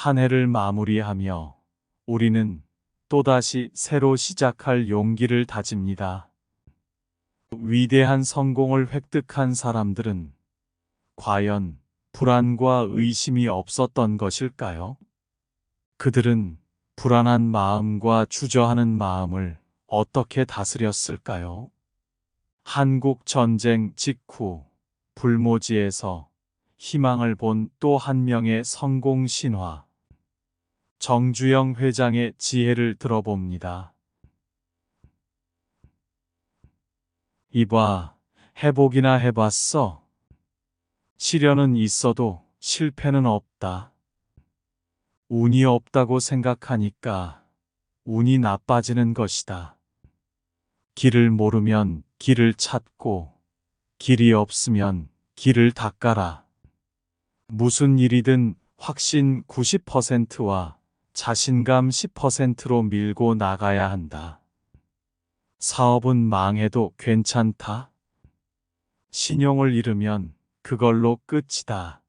한 해를 마무리하며 우리는 또다시 새로 시작할 용기를 다집니다. 위대한 성공을 획득한 사람들은 과연 불안과 의심이 없었던 것일까요? 그들은 불안한 마음과 주저하는 마음을 어떻게 다스렸을까요? 한국 전쟁 직후 불모지에서 희망을 본 또 한 명의 성공 신화. 정주영 회장의 지혜를 들어봅니다. 이봐, 해보기나 해봤어. 시련은 있어도 실패는 없다. 운이 없다고 생각하니까 운이 나빠지는 것이다. 길을 모르면 길을 찾고, 길이 없으면 길을 닦아라. 무슨 일이든 확신 90%와 자신감 10%로 밀고 나가야 한다. 사업은 망해도 괜찮다. 신용을 잃으면 그걸로 끝이다.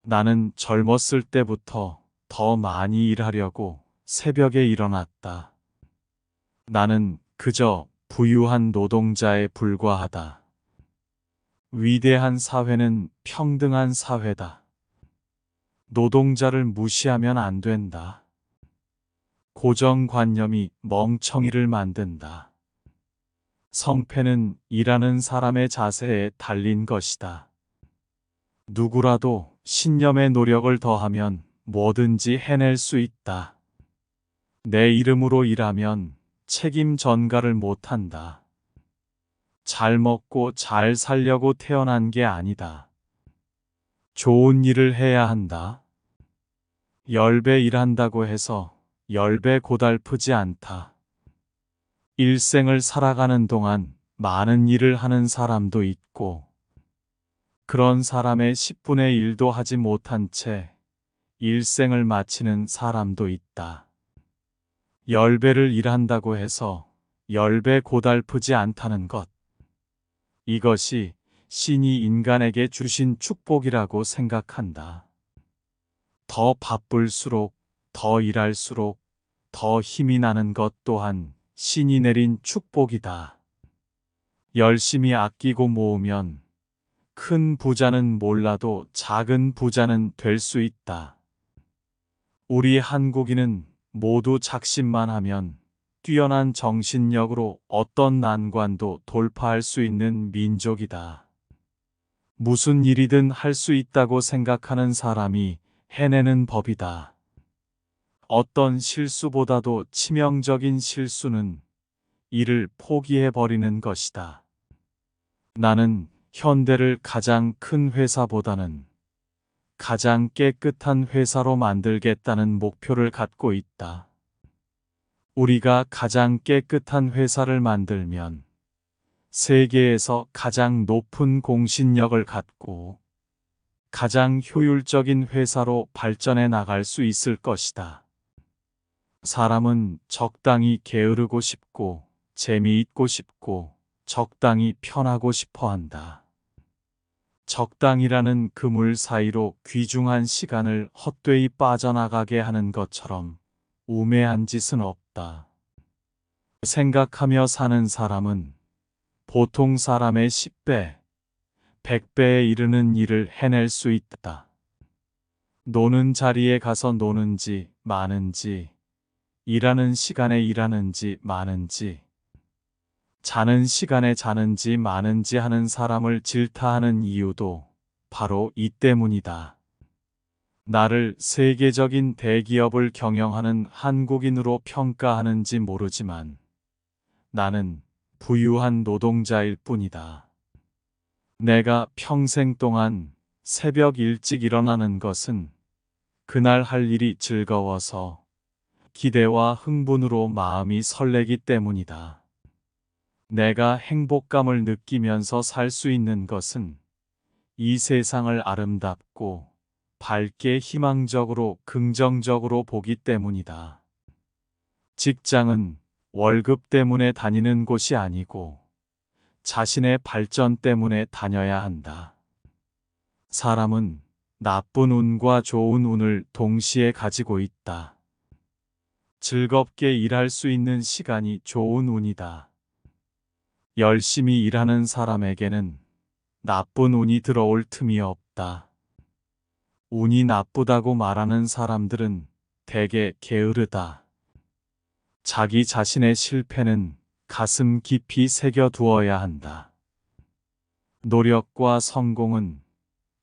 나는 젊었을 때부터 더 많이 일하려고 새벽에 일어났다. 나는 그저 부유한 노동자에 불과하다. 위대한 사회는 평등한 사회다. 노동자를 무시하면 안 된다. 고정관념이 멍청이를 만든다. 성패는 일하는 사람의 자세에 달린 것이다. 누구라도 신념의 노력을 더하면 뭐든지 해낼 수 있다. 내 이름으로 일하면 책임 전가를 못한다. 잘 먹고 잘 살려고 태어난 게 아니다. 좋은 일을 해야 한다. 10배 일한다고 해서 10배 고달프지 않다. 일생을 살아가는 동안 많은 일을 하는 사람도 있고, 그런 사람의 10분의 1도 하지 못한 채 일생을 마치는 사람도 있다. 10배를 일한다고 해서 10배 고달프지 않다는 것. 이것이 신이 인간에게 주신 축복이라고 생각한다. 더 바쁠수록, 더 일할수록 더 힘이 나는 것 또한 신이 내린 축복이다. 열심히 아끼고 모으면 큰 부자는 몰라도 작은 부자는 될 수 있다. 우리 한국인은 모두 작심만 하면 뛰어난 정신력으로 어떤 난관도 돌파할 수 있는 민족이다. 무슨 일이든 할 수 있다고 생각하는 사람이 해내는 법이다. 어떤 실수보다도 치명적인 실수는 일을 포기해버리는 것이다. 나는 현대를 가장 큰 회사보다는 가장 깨끗한 회사로 만들겠다는 목표를 갖고 있다. 우리가 가장 깨끗한 회사를 만들면 세계에서 가장 높은 공신력을 갖고 가장 효율적인 회사로 발전해 나갈 수 있을 것이다. 사람은 적당히 게으르고 싶고 재미있고 싶고 적당히 편하고 싶어 한다. 적당이라는 그물 사이로 귀중한 시간을 헛되이 빠져나가게 하는 것처럼 우매한 짓은 없다. 생각하며 사는 사람은 보통 사람의 10배, 100배에 이르는 일을 해낼 수 있다. 노는 자리에 가서 노는지 마는지, 일하는 시간에 일하는지 마는지, 자는 시간에 자는지 마는지 하는 사람을 질타하는 이유도 바로 이 때문이다. 나를 세계적인 대기업을 경영하는 한국인으로 평가하는지 모르지만 나는 부유한 노동자일 뿐이다. 내가 평생 동안 새벽 일찍 일어나는 것은 그날 할 일이 즐거워서 기대와 흥분으로 마음이 설레기 때문이다. 내가 행복감을 느끼면서 살 수 있는 것은 이 세상을 아름답고 밝게 희망적으로 긍정적으로 보기 때문이다. 직장은 월급 때문에 다니는 곳이 아니고 자신의 발전 때문에 다녀야 한다. 사람은 나쁜 운과 좋은 운을 동시에 가지고 있다. 즐겁게 일할 수 있는 시간이 좋은 운이다. 열심히 일하는 사람에게는 나쁜 운이 들어올 틈이 없다. 운이 나쁘다고 말하는 사람들은 대개 게으르다. 자기 자신의 실패는 가슴 깊이 새겨두어야 한다. 노력과 성공은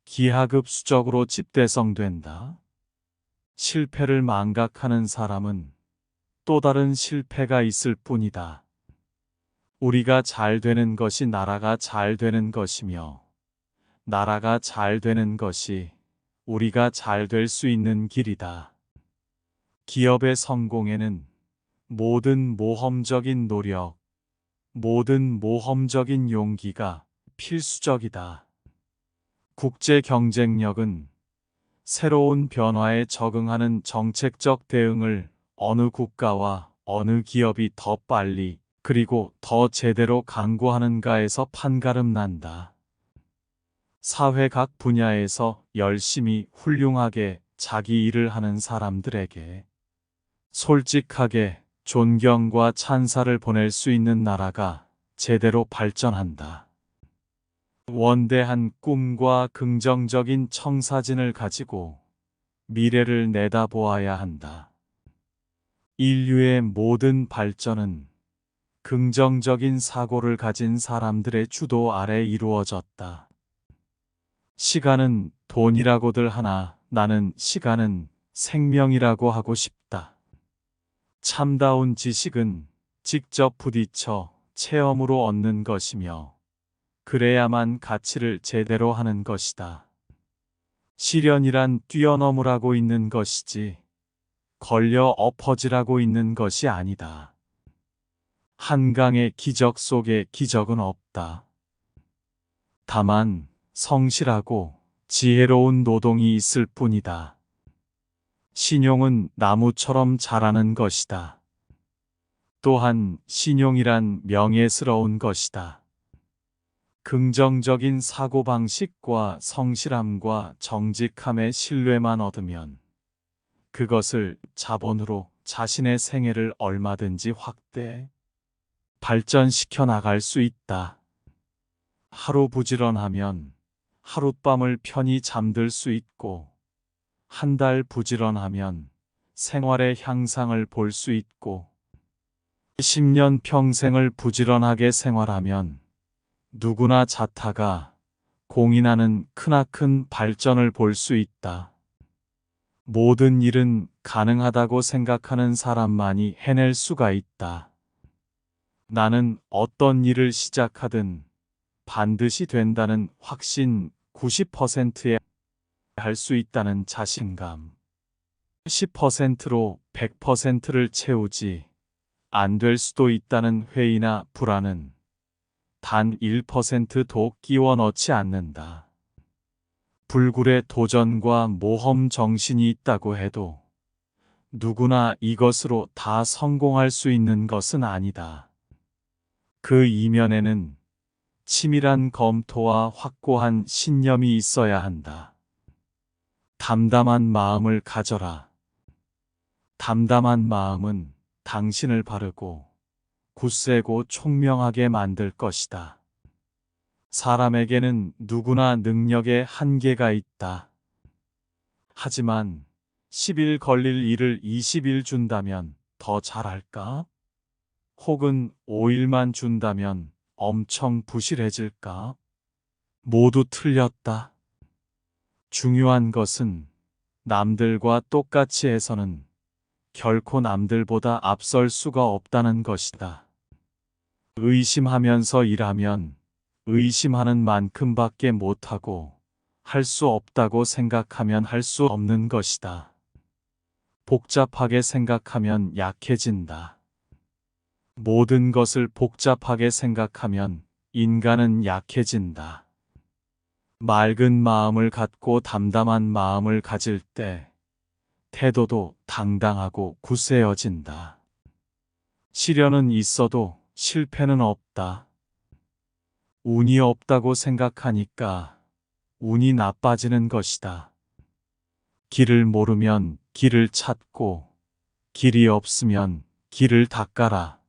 기하급수적으로 집대성된다. 실패를 망각하는 사람은 또 다른 실패가 있을 뿐이다. 우리가 잘 되는 것이 나라가 잘 되는 것이며, 나라가 잘 되는 것이 우리가 잘 될 수 있는 길이다. 기업의 성공에는 모든 모험적인 노력, 모든 모험적인 용기가 필수적이다. 국제 경쟁력은 새로운 변화에 적응하는 정책적 대응을 어느 국가와 어느 기업이 더 빨리 그리고 더 제대로 강구하는가에서 판가름 난다. 사회 각 분야에서 열심히 훌륭하게 자기 일을 하는 사람들에게 솔직하게 존경과 찬사를 보낼 수 있는 나라가 제대로 발전한다. 원대한 꿈과 긍정적인 청사진을 가지고 미래를 내다보아야 한다. 인류의 모든 발전은 긍정적인 사고를 가진 사람들의 주도 아래 이루어졌다. 시간은 돈이라고들 하나 나는 시간은 생명이라고 하고 싶다. 참다운 지식은 직접 부딪혀 체험으로 얻는 것이며 그래야만 가치를 제대로 하는 것이다. 시련이란 뛰어넘으라고 있는 것이지 걸려 엎어지라고 있는 것이 아니다. 한강의 기적 속에 기적은 없다. 다만 성실하고 지혜로운 노동이 있을 뿐이다. 신용은 나무처럼 자라는 것이다. 또한 신용이란 명예스러운 것이다. 긍정적인 사고방식과 성실함과 정직함의 신뢰만 얻으면 그것을 자본으로 자신의 생애를 얼마든지 확대, 발전시켜 나갈 수 있다. 하루 부지런하면 하룻밤을 편히 잠들 수 있고, 한 달 부지런하면 생활의 향상을 볼 수 있고, 10년 평생을 부지런하게 생활하면 누구나 자타가 공인하는 크나큰 발전을 볼 수 있다. 모든 일은 가능하다고 생각하는 사람만이 해낼 수가 있다. 나는 어떤 일을 시작하든 반드시 된다는 확신 90%에 할 수 있다는 자신감. 10%로 100%를 채우지 안 될 수도 있다는 회의나 불안은 단 1%도 끼워 넣지 않는다. 불굴의 도전과 모험 정신이 있다고 해도 누구나 이것으로 다 성공할 수 있는 것은 아니다. 그 이면에는 치밀한 검토와 확고한 신념이 있어야 한다. 담담한 마음을 가져라. 담담한 마음은 당신을 바르고 굳세고 총명하게 만들 것이다. 사람에게는 누구나 능력의 한계가 있다. 하지만 10일 걸릴 일을 20일 준다면 더 잘할까? 혹은 5일만 준다면 엄청 부실해질까? 모두 틀렸다. 중요한 것은 남들과 똑같이 해서는 결코 남들보다 앞설 수가 없다는 것이다. 의심하면서 일하면 의심하는 만큼밖에 못하고 할 수 없다고 생각하면 할 수 없는 것이다. 복잡하게 생각하면 약해진다. 모든 것을 복잡하게 생각하면 인간은 약해진다. 맑은 마음을 갖고 담담한 마음을 가질 때 태도도 당당하고 굳세어진다. 시련은 있어도 실패는 없다. 운이 없다고 생각하니까 운이 나빠지는 것이다. 길을 모르면 길을 찾고, 길이 없으면 길을 닦아라.